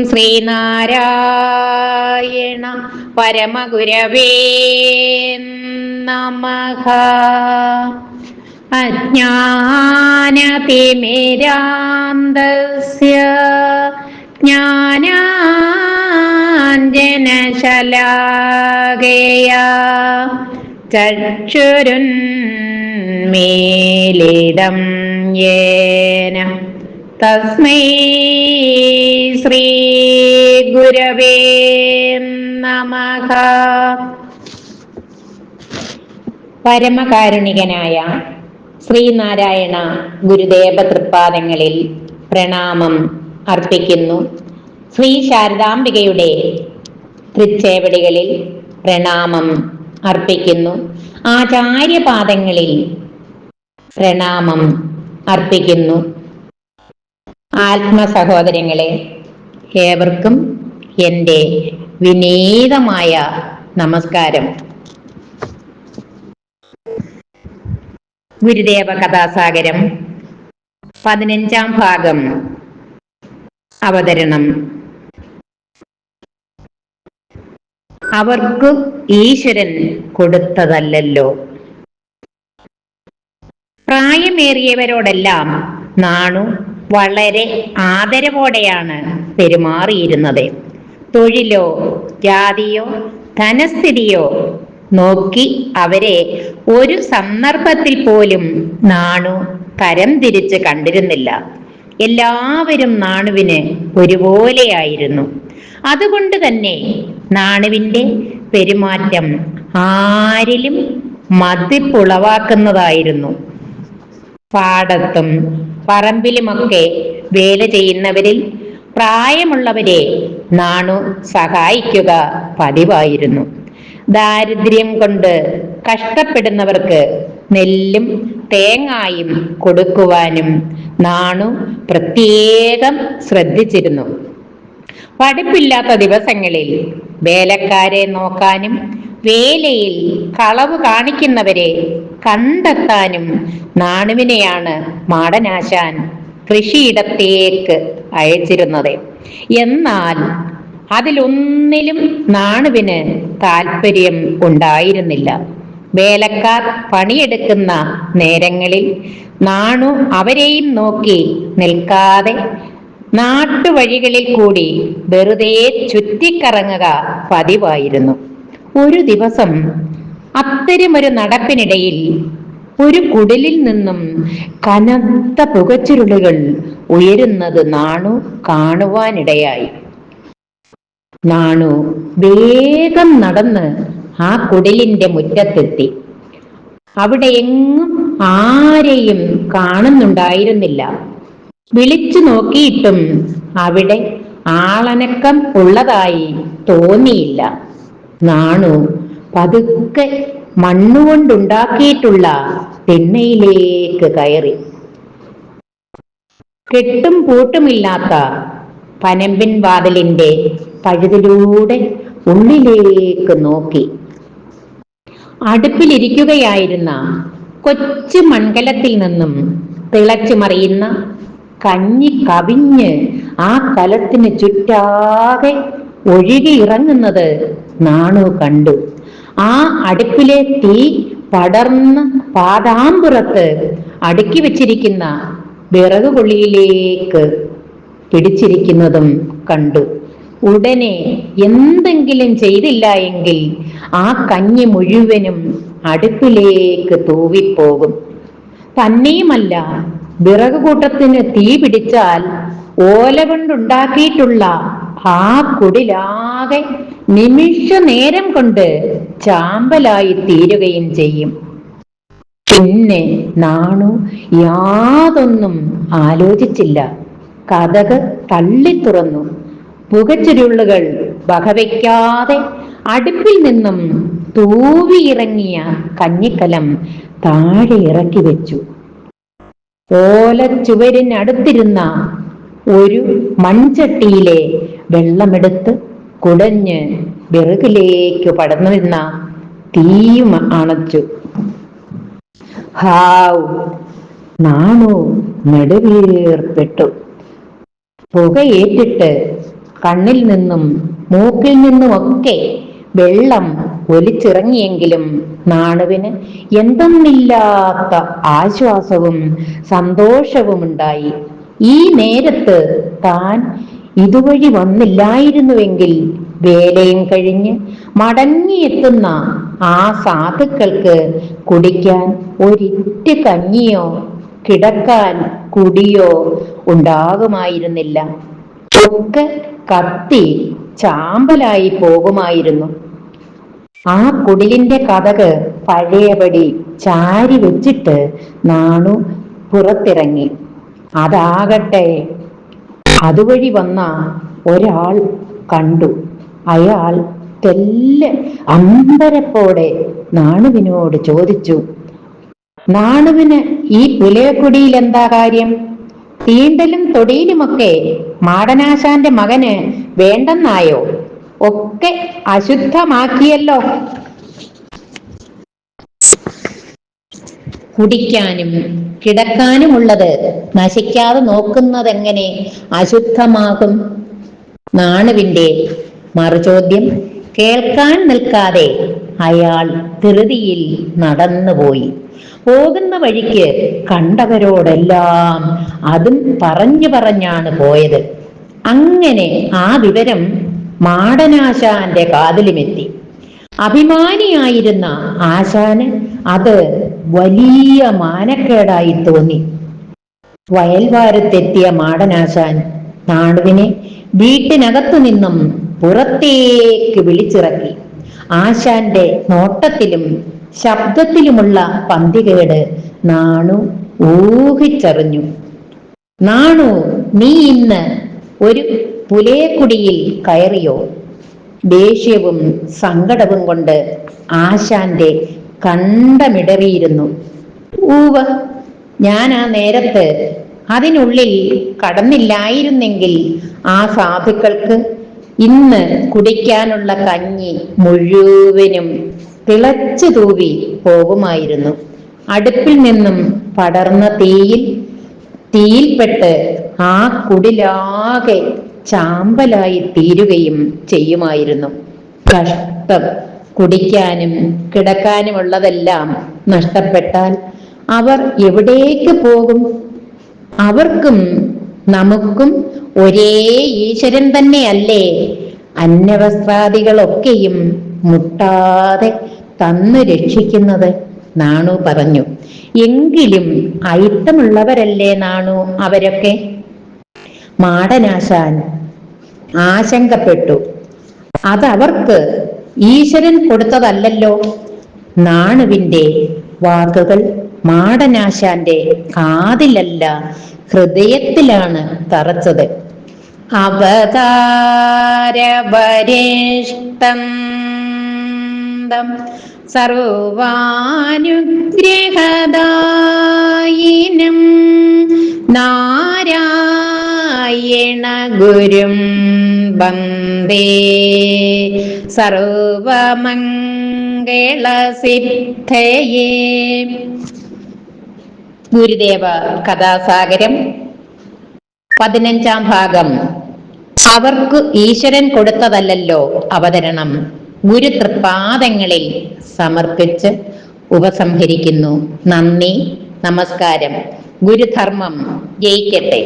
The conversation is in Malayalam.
ശ്രീനാരായണ പരമഗുരവേ നമഃ. അജ്ഞാനതിമിരാന്ധസ്യ ജ്ഞാനാഞ്ജനശലാകയാ ചക്ഷുരുന്മീലിതം യേന തസ്മൈ ശ്രീ ഗുരവേ നമഃ. പരമകാരുണികനായ ശ്രീനാരായണ ഗുരുദേവ തൃപ്പാദങ്ങളിൽ പ്രണാമം അർപ്പിക്കുന്നു. ശ്രീ ശാരദാംബികയുടെ തൃച്ചേവടികളിൽ പ്രണാമം അർപ്പിക്കുന്നു. ആചാര്യപാദങ്ങളിൽ പ്രണാമം അർപ്പിക്കുന്നു. ആത്മസഹോദരങ്ങളെ, ഏവർക്കും എൻ്റെ വിനീതമായ നമസ്കാരം. ഗുരുദേവ കഥാസാഗരം 15-ാം ഭാഗം അവതരണം. അവർക്കു ഈശ്വരൻ കൊടുത്തതല്ലല്ലോ. പ്രായമേറിയവരോടെല്ലാം നാണു വളരെ ആദരവോടെയാണ് പെരുമാറിയിരുന്നത്. തൊഴിലോ ജാതിയോ ധനസ്ഥിതിയോ നോക്കി അവരെ ഒരു സന്ദർഭത്തിൽ പോലും നാണു തരം തിരിച്ച് കണ്ടിരുന്നില്ല. എല്ലാവരും നാണുവിന് ഒരുപോലെയായിരുന്നു. അതുകൊണ്ട് തന്നെ നാണുവിൻ്റെ പെരുമാറ്റം ആരിലും മതിപ്പുളവാക്കുന്നതായിരുന്നു. പാടത്തും പറമ്പിലുമൊക്കെ വേല ചെയ്യുന്നവരിൽ പ്രായമുള്ളവരെ നാണു സഹായിക്കുക പതിവായിരുന്നു. ദാരിദ്ര്യം കൊണ്ട് കഷ്ടപ്പെടുന്നവർക്ക് നെല്ലും തേങ്ങായും കൊടുക്കുവാനും നാണു പ്രത്യേകം ശ്രദ്ധിച്ചിരുന്നു. പഠിപ്പില്ലാത്ത ദിവസങ്ങളിൽ വേലക്കാരെ നോക്കാനും വേലയിൽ കളവ് കാണിക്കുന്നവരെ കണ്ടെത്താനും നാണുവിനെയാണ് മാടനാശാൻ കൃഷിയിടത്തേക്ക് അയച്ചിരുന്നത്. എന്നാൽ അതിലൊന്നിലും നാണുവിന് താല്പര്യം ഉണ്ടായിരുന്നില്ല. വേലക്കാർ പണിയെടുക്കുന്ന നേരങ്ങളിൽ നാണു അവരെയും നോക്കി നിൽക്കാതെ നാട്ടുവഴികളിൽ കൂടി വെറുതെ ചുറ്റിക്കറങ്ങുക പതിവായിരുന്നു. ഒരു ദിവസം അത്തരമൊരു നടപ്പിനിടയിൽ ഒരു കുടിലിൽ നിന്നും കനത്ത പുകച്ചുരുളുകൾ ഉയരുന്നത് നാണു കാണുവാനിടയായി. നാണു വേഗം നടന്ന് ആ കുടിലിന്റെ മുറ്റത്തെത്തി. അവിടെ എങ്ങും ആരെയും കാണുന്നുണ്ടായിരുന്നില്ല. വിളിച്ചു നോക്കിയിട്ടും അവിടെ ആളനക്കം ഉള്ളതായി തോന്നിയില്ല. നാണു പതുക്കെ മണ്ണുകൊണ്ടുണ്ടാക്കിയിട്ടുള്ള തിണ്ണയിലേക്ക് കയറി. കെട്ടും പൂട്ടുമില്ലാത്ത പനമ്പിൻ വാതിലിന്റെ പഴുതിലൂടെ ഉള്ളിലേക്ക് നോക്കി. അടുപ്പിലിരിക്കുകയായിരുന്ന കൊച്ചു മൺകലത്തിൽ നിന്നും തിളച്ചു മറിയുന്ന കഞ്ഞി കവിഞ്ഞ് ആ കലത്തിന് ചുറ്റാകെ ഒഴുകിയിറങ്ങുന്നത് നാണു കണ്ടു. ആ അടുപ്പിലെ തീ പടർന്ന് പാതാമ്പുറത്ത് അടുക്കി വെച്ചിരിക്കുന്ന വിറക് കൊള്ളിയിലേക്ക് പിടിച്ചിരിക്കുന്നതും കണ്ടു. ഉടനെ എന്തെങ്കിലും ചെയ്തില്ല എങ്കിൽ ആ കഞ്ഞി മുഴുവനും അടുപ്പിലേക്ക് തൂവിപ്പോകും. തന്നെയുമല്ല, വിറക് കൂട്ടത്തിന് തീ പിടിച്ചാൽ ഓല കൊണ്ടുണ്ടാക്കിയിട്ടുള്ള ആ കുടിലാകെ നിമിഷ നേരം കൊണ്ട് ചാമ്പലായി തീരുകയും ചെയ്യും. പിന്നെ നാണു യാതൊന്നും ആലോചിച്ചില്ല. കതക് തള്ളി തുറന്നു. പുകച്ചുരുളുകൾ വകവയ്ക്കാതെ അടുപ്പിൽ നിന്നും തൂവിയിറങ്ങിയ കഞ്ഞിക്കലം താഴെ ഇറക്കി വെച്ചു. ഓലച്ചുവരിനടുത്തിരുന്ന ഒരു മൺചട്ടിയിലെ വെള്ളമെടുത്ത് കുടഞ്ഞ് വിറകിലേക്ക് പടർന്നിരുന്ന തീയും അണച്ചു. ഹാവ്! നാണു നെടുവീർപ്പെട്ടു. പുകയേറ്റിട്ട് കണ്ണിൽ നിന്നും മൂക്കിൽ നിന്നുമൊക്കെ വെള്ളം ഒലിച്ചിറങ്ങിയെങ്കിലും നാണുവിന് എന്തെന്നില്ലാത്ത ആശ്വാസവും സന്തോഷവുമുണ്ടായി. ഈ നേരത്ത് താൻ ഇതുവഴി വന്നില്ലായിരുന്നുവെങ്കിൽ വേലയും കഴിഞ്ഞ് മടങ്ങിയെത്തുന്ന ആ സാധുക്കൾക്ക് കുടിക്കാൻ ഒരിറ്റ് കഞ്ഞിയോ കിടക്കാൻ കുടിയോ ഉണ്ടാകുമായിരുന്നില്ല. ഒക്കെ കത്തി ചാമ്പലായി പോകുമായിരുന്നു. ആ കുടിലിന്റെ കതക് പഴയപടി ചാരി വെച്ചിട്ട് നാണു പുറത്തിറങ്ങി. അതാകട്ടെ അതുവഴി വന്ന ഒരാൾ കണ്ടു. അയാൾ തെല്ലെ അമ്പരപ്പോടെ നാണുവിനോട് ചോദിച്ചു, നാണുവിന് ഈ പുലയക്കുടിയിൽ എന്താ കാര്യം? തീണ്ടലും തൊടിയിലുമൊക്കെ മാടനാശാന്റെ മകന് വേണ്ടെന്നായോ? ഒക്കെ അശുദ്ധമാക്കിയല്ലോ. കുടിക്കാനും കിടക്കാനുമുള്ളത് നശിക്കാതെ നോക്കുന്നതെങ്ങനെ അശുദ്ധമാകും? നാണുവിന്റെ മറുചോദ്യം കേൾക്കാൻ നിൽക്കാതെ അയാൾ ധൃതിയിൽ നടന്നുപോയി. പോകുന്ന വഴിക്ക് കണ്ടവരോടെല്ലാം അതും പറഞ്ഞാണ് പോയത്. അങ്ങനെ ആ വിവരം മാടനാശാന്റെ കാതിലുമെത്തി. അഭിമാനിയായിരുന്ന ആശാന് അത് വലിയ മാനക്കേടായി തോന്നി. വയൽവാരത്തെത്തിയ മാടനാശാൻ നാണുവിനെ വീട്ടിനകത്തു നിന്നും പുറത്തേക്ക് വിളിച്ചിറക്കി. ആശാന്റെ നോട്ടത്തിലും ശബ്ദത്തിലുമുള്ള പന്തികേട് നാണു ഊഹിച്ചറിഞ്ഞു. നാണു, നീ ഇന്ന് ഒരു പുലയക്കുടിയിൽ കയറിയോ? ദേഷ്യവും സങ്കടവും കൊണ്ട് ആശാന്റെ കണ്ടമിടറിയിരുന്നു. ഊവ, ഞാൻ ആ നേരത്ത് അതിനുള്ളിൽ കടന്നില്ലായിരുന്നെങ്കിൽ ആ സാധുക്കൾക്ക് ഇന്ന് കുടിക്കാനുള്ള കഞ്ഞി മുഴുവനും തിളച്ചു തൂവി പോകുമായിരുന്നു. അടുപ്പിൽ നിന്നും പടർന്ന തീയിൽപ്പെട്ട് ആ കുടിലാകെ ചാമ്പലായി തീരുകയും ചെയ്യുമായിരുന്നു. കഷ്ടം! കുടിക്കാനും കിടക്കാനുമുള്ളതെല്ലാം നഷ്ടപ്പെട്ടാൽ അവർ എവിടേക്ക് പോകും? അവർക്കും നമുക്കും ഒരേ ഈശ്വരൻ തന്നെയല്ലേ അന്നവസ്ത്രാദികളൊക്കെയും മുട്ടാതെ തന്നു രക്ഷിക്കുന്നത്? നാണു പറഞ്ഞു. എങ്കിലും അയിത്തമുള്ളവരല്ലേ നാണു അവരൊക്കെ? മാടനാശാൻ ആശങ്കപ്പെട്ടു. അതവർക്ക് ഈശ്വരൻ കൊടുത്തതല്ലല്ലോ. നാണുവിന്റെ വാക്കുകൾ മാടനാശാന്റെ കാതിലല്ല ഹൃദയത്തിലാണ് തറച്ചത്. അവതാരവരിഷ്ടം സർവാനുഗ്രഹദായിനം നാരായണ ഗുരും വന്ദേ സർവമംഗളസിദ്ധയേ. ഗുരുദേവ കഥാസാഗരം 15-ാം ഭാഗം. അവർക്ക് ഈശ്വരൻ കൊടുത്തതല്ലല്ലോ അവതരണം ഗുരുതൃപാദങ്ങളിൽ സമർപ്പിച്ച് ഉപസംഹരിക്കുന്നു. നന്ദി, നമസ്കാരം. ഗുരുധർമ്മം ജയിക്കട്ടെ.